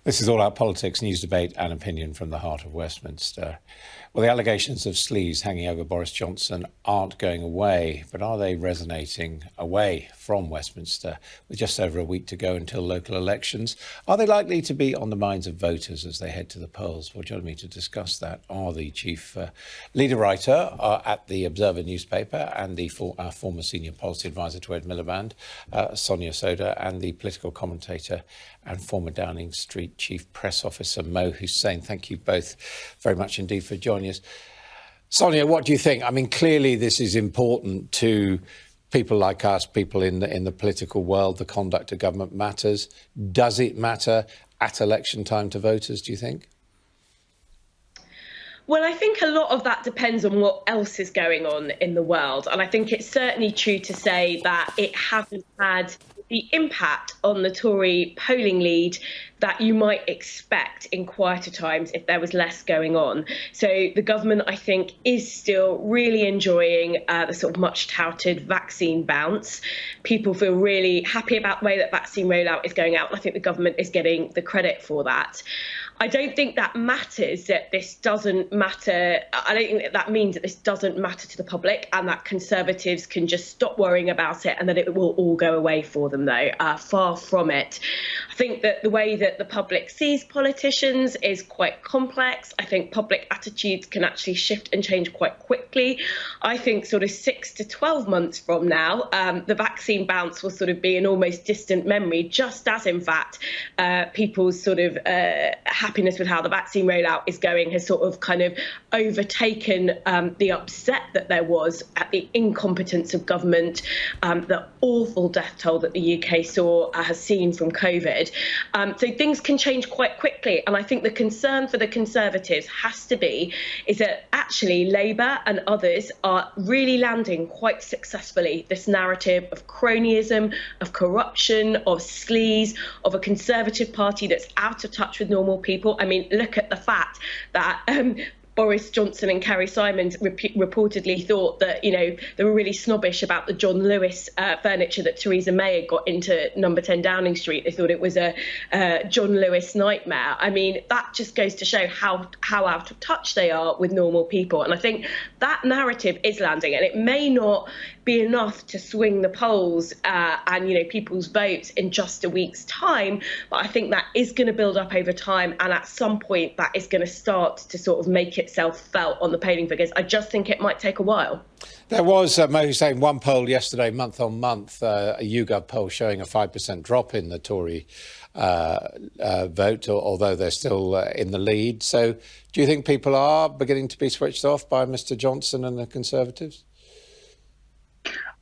This is All Out Politics, news, debate and opinion from the heart of Westminster. Well, the allegations of sleaze hanging over Boris Johnson aren't going away, but are they resonating away from Westminster with just over a week to go until local elections? Are they likely to be on the minds of voters as they head to the polls? Well, joining me to discuss that are the chief leader writer at the Observer newspaper and the former senior policy advisor to Ed Miliband, Sonia Sodha, and the political commentator and former Downing Street chief press officer Mo Hussein. Thank you both very much indeed for joining us. Sonia, what do you think? I mean, clearly this is important to people like us, people in the political world. The conduct of government matters. Does it matter at election time to voters, do you think? Well, I think a lot of that depends on what else is going on in the world. And I think it's certainly true to say that it hasn't had the impact on the Tory polling lead that you might expect in quieter times if there was less going on. So the government, I think, is still really enjoying the sort of much touted vaccine bounce. People feel really happy about the way that vaccine rollout is going out. And I think the government is getting the credit for that. I don't think that matters, that this doesn't matter. I don't think that that means that this doesn't matter to the public and that Conservatives can just stop worrying about it and that it will all go away for them, though. Far from it. I think that the way that the public sees politicians is quite complex. I think public attitudes can actually shift and change quite quickly. I think sort of 6 to 12 months from now, the vaccine bounce will sort of be an almost distant memory, just as, in fact, people's sort of happiness with how the vaccine rollout is going has sort of kind of overtaken the upset that there was at the incompetence of government, the awful death toll that the UK has seen from COVID. So things can change quite quickly. And I think the concern for the Conservatives has to be is that actually Labour and others are really landing quite successfully this narrative of cronyism, of corruption, of sleaze, of a Conservative Party that's out of touch with normal people. I mean, look at the fact that Boris Johnson and Carrie Simons reportedly thought that, you know, they were really snobbish about the John Lewis furniture that Theresa May had got into number 10 Downing Street. They thought it was a John Lewis nightmare. I mean, that just goes to show how out of touch they are with normal people. And I think that narrative is landing, and it may not be enough to swing the polls and, you know, people's votes in just a week's time. But I think that is going to build up over time. And at some point, that is going to start to sort of make itself felt on the polling figures. I just think it might take a while. There was, Mo Hussein, one poll yesterday, month on month, a YouGov poll showing a 5% drop in the Tory vote, although they're still in the lead. So do you think people are beginning to be switched off by Mr Johnson and the Conservatives?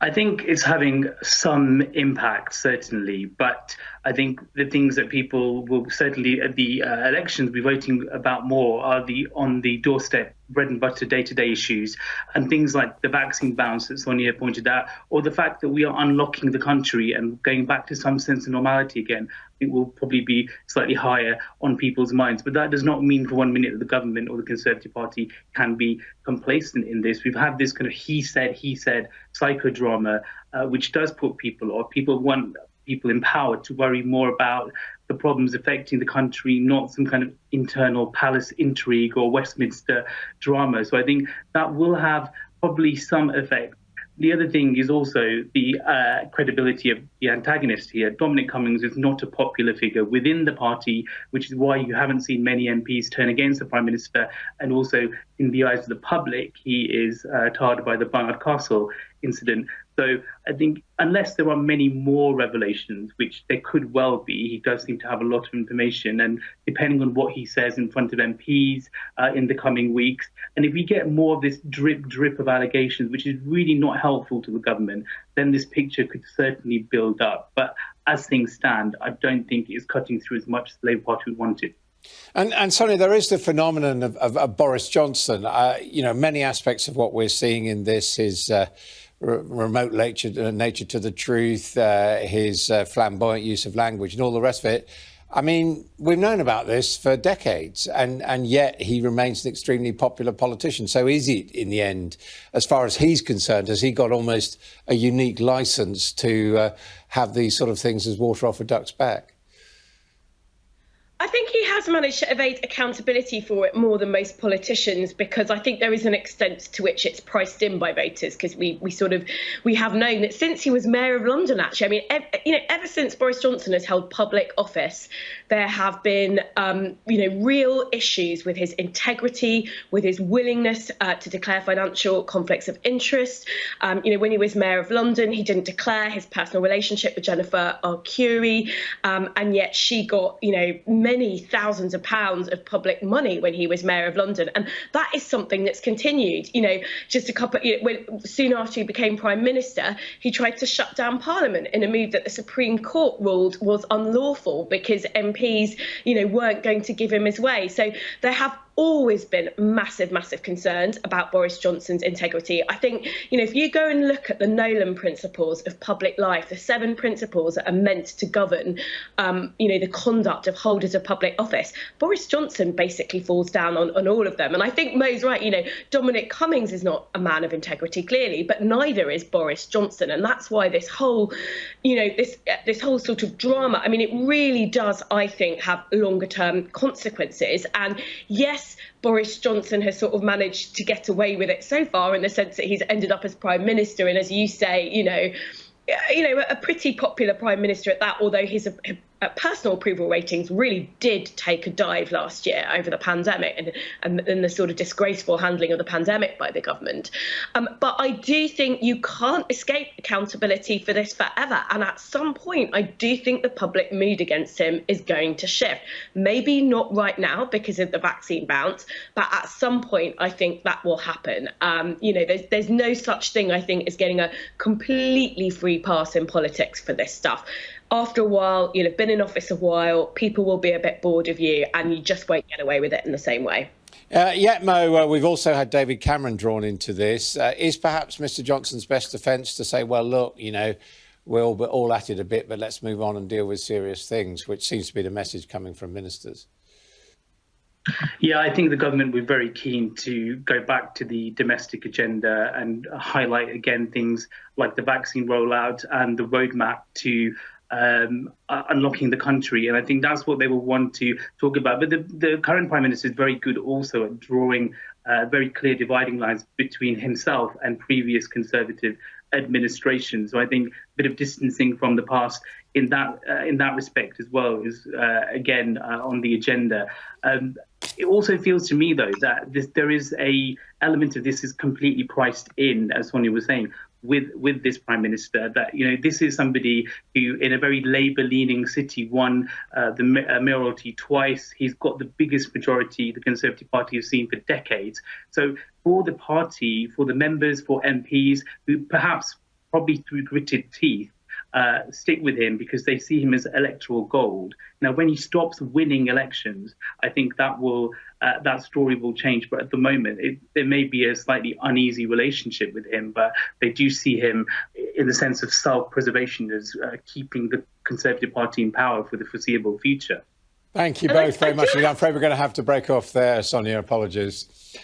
I think it's having some impact, certainly, but I think the things that people will certainly at the elections be voting about more are the on the doorstep, bread and butter day-to-day issues, and things like the vaccine bounce that Sonia pointed out, or the fact that we are unlocking the country and going back to some sense of normality again. I think will probably be slightly higher on people's minds. But that does not mean for 1 minute that the government or the Conservative Party can be complacent in this. We've had this kind of he said psychodrama, which does put people off. People want people empowered to worry more about the problems affecting the country, not some kind of internal palace intrigue or Westminster drama. So I think that will have probably some effect. The other thing is also the credibility of the antagonist here. Dominic Cummings is not a popular figure within the party, which is why you haven't seen many MPs turn against the Prime Minister. And also, in the eyes of the public, he is tarred by the Barnard Castle incident. So I think unless there are many more revelations, which there could well be, he does seem to have a lot of information. And depending on what he says in front of MPs in the coming weeks, and if we get more of this drip of allegations, which is really not helpful to the government, then this picture could certainly build up. But as things stand, I don't think it's cutting through as much as the Labour Party would want it. And Sonia, there is the phenomenon of Boris Johnson. You know, many aspects of what we're seeing in this is remote nature to the truth, his flamboyant use of language and all the rest of it. I mean, we've known about this for decades, and yet he remains an extremely popular politician. So is it, in the end, as far as he's concerned, has he got almost a unique licence to have these sort of things as water off a duck's back? I think he has managed to evade accountability for it more than most politicians, because I think there is an extent to which it's priced in by voters, because we have known that since he was mayor of London, actually, I mean, ever since Boris Johnson has held public office, there have been real issues with his integrity, with his willingness to declare financial conflicts of interest. When he was mayor of London, he didn't declare his personal relationship with Jennifer Arcuri, and yet she got many thousands of pounds of public money when he was mayor of London, and that is something that's continued. Just a couple, soon after he became prime minister, he tried to shut down Parliament in a move that the Supreme Court ruled was unlawful because MPs, weren't going to give him his way. So there have always been massive concerns about Boris Johnson's integrity. I think, if you go and look at the Nolan principles of public life, the 7 principles that are meant to govern, the conduct of holders of public office, Boris Johnson basically falls down on all of them. And I think Mo's right, Dominic Cummings is not a man of integrity, clearly, but neither is Boris Johnson. And that's why this whole, this whole sort of drama, I mean, it really does, I think, have longer term consequences. And yes, Boris Johnson has sort of managed to get away with it so far, in the sense that he's ended up as prime minister, and as you say, a pretty popular prime minister at that, although his personal approval ratings really did take a dive last year over the pandemic and the sort of disgraceful handling of the pandemic by the government. But I do think you can't escape accountability for this forever. And at some point, I do think the public mood against him is going to shift. Maybe not right now because of the vaccine bounce, but at some point, I think that will happen. There's no such thing, I think, as getting a completely free pass in politics for this stuff. After a while, you'll have been in office a while, people will be a bit bored of you, and you just won't get away with it in the same way. Mo, we've also had David Cameron drawn into this. Is perhaps Mr Johnson's best defence to say, well, look, we're all at it a bit, but let's move on and deal with serious things, which seems to be the message coming from ministers? Yeah, I think the government were very keen to go back to the domestic agenda and highlight again things like the vaccine rollout and the roadmap to unlocking the country. And I think that's what they will want to talk about. But the current Prime Minister is very good also at drawing very clear dividing lines between himself and previous Conservative administrations. So I think a bit of distancing from the past in that respect as well is, again, on the agenda. It also feels to me, though, that there is a element of this is completely priced in, as Sonia was saying, with this Prime Minister, that, this is somebody who, in a very Labour-leaning city, won the mayoralty twice. He's got the biggest majority the Conservative Party has seen for decades. So for the party, for the members, for MPs, who perhaps probably through gritted teeth, stick with him because they see him as electoral gold. Now, when he stops winning elections, I think that story will change. But at the moment, there may be a slightly uneasy relationship with him, but they do see him in the sense of self-preservation as keeping the Conservative Party in power for the foreseeable future. Thank you both very much. I'm afraid we're going to have to break off there, Sonia. Apologies.